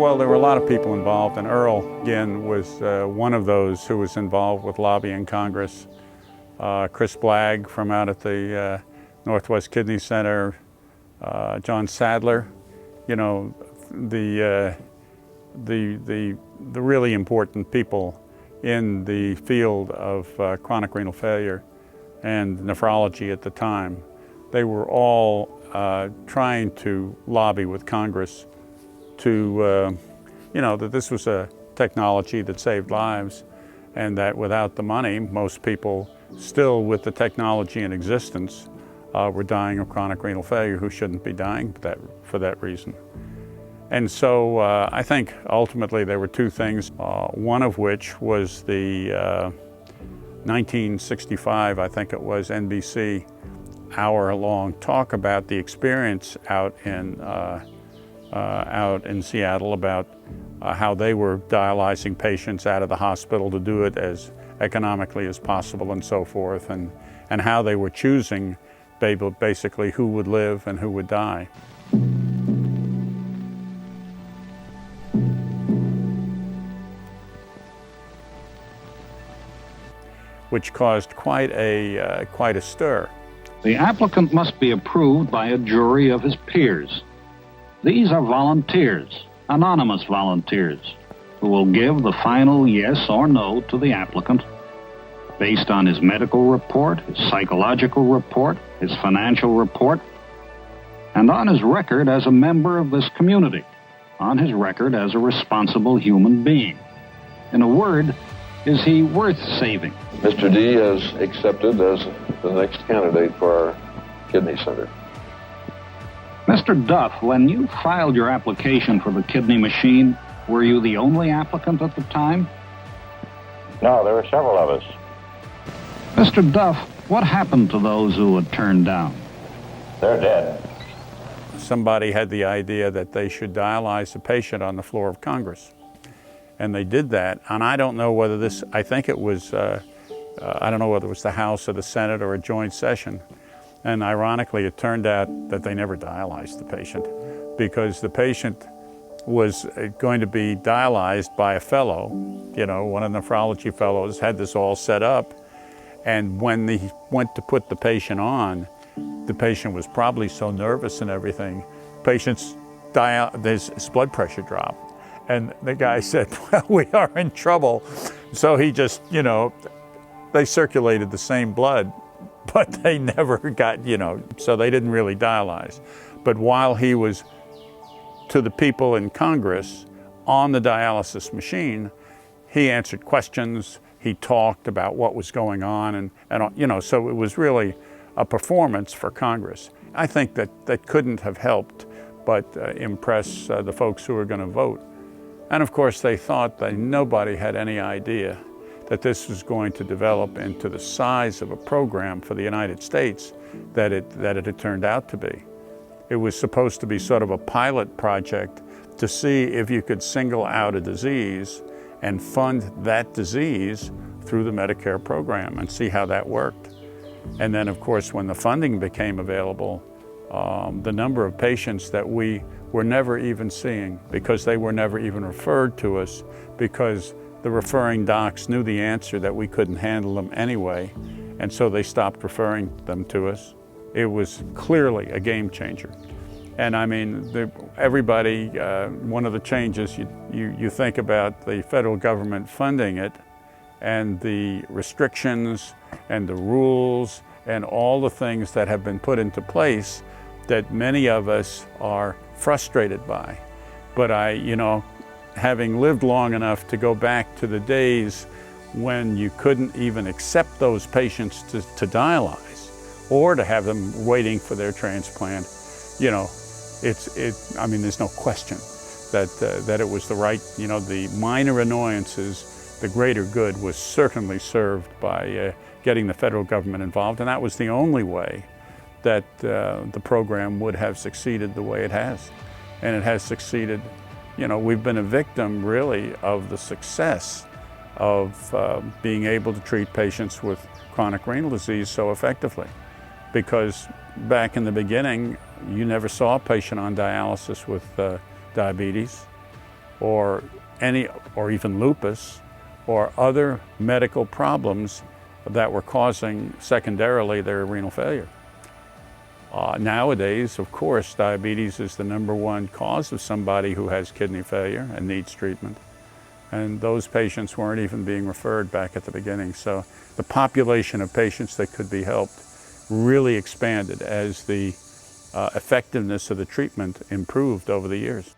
Well, there were a lot of people involved, and Earl, again, was one of those who was involved with lobbying Congress. Chris Blagg from out at the Northwest Kidney Center, John Sadler, you know, the really important people in the field of chronic renal failure and nephrology at the time. They were all trying to lobby with Congress to, you know, that this was a technology that saved lives, and that without the money, most people still with the technology in existence were dying of chronic renal failure who shouldn't be dying for that reason. And so I think ultimately there were two things, one of which was the 1965, I think it was, NBC hour-long talk about the experience out in Seattle about how they were dialyzing patients out of the hospital to do it as economically as possible and so forth, and how they were choosing basically who would live and who would die. Which caused quite a stir. The applicant must be approved by a jury of his peers. These are volunteers, anonymous volunteers, who will give the final yes or no to the applicant based on his medical report, his psychological report, his financial report, and on his record as a member of this community, on his record as a responsible human being. In a word, is he worth saving? Mr. D is accepted as the next candidate for our kidney center. Mr. Duff, when you filed your application for the kidney machine, were you the only applicant at the time? No, there were several of us. Mr. Duff, what happened to those who had turned down? They're dead. Somebody had the idea that they should dialyze a patient on the floor of Congress. And they did that, and I don't know whether this, I think it was, I don't know whether it was the House or the Senate or a joint session. And ironically, it turned out that they never dialyzed the patient, because the patient was going to be dialyzed by a fellow, you know, one of the nephrology fellows had this all set up. And when he went to put the patient on, the patient was probably so nervous and everything, his blood pressure dropped. And the guy said, well, we are in trouble. So he just, you know, they circulated the same blood, but they never got, you know, so they didn't really dialyze. But while he was to the people in Congress on the dialysis machine, he answered questions, he talked about what was going on, and you know, so it was really a performance for Congress. I think that couldn't have helped but impress the folks who were going to vote. And of course, they thought that nobody had any idea that this was going to develop into the size of a program for the United States that it had turned out to be. It was supposed to be sort of a pilot project to see if you could single out a disease and fund that disease through the Medicare program and see how that worked. And then, of course, when the funding became available, the number of patients that we were never even seeing, because they were never even referred to us, because the referring docs knew the answer that we couldn't handle them anyway, and so they stopped referring them to us. It was clearly a game changer. And I mean, everybody, one of the changes, you think about the federal government funding it, and the restrictions and the rules and all the things that have been put into place that many of us are frustrated by. But you know, having lived long enough to go back to the days when you couldn't even accept those patients to dialyze or to have them waiting for their transplant, you know, I mean, there's no question that it was the right, you know, the minor annoyances, the greater good was certainly served by getting the federal government involved, and that was the only way that the program would have succeeded the way it has. And it has succeeded. You know, we've been a victim really of the success of being able to treat patients with chronic renal disease so effectively. Because back in the beginning, you never saw a patient on dialysis with diabetes. or even lupus, or other medical problems that were causing secondarily their renal failure. Nowadays, of course, diabetes is the #1 cause of somebody who has kidney failure and needs treatment. And those patients weren't even being referred back at the beginning. So the population of patients that could be helped really expanded as the effectiveness of the treatment improved over the years.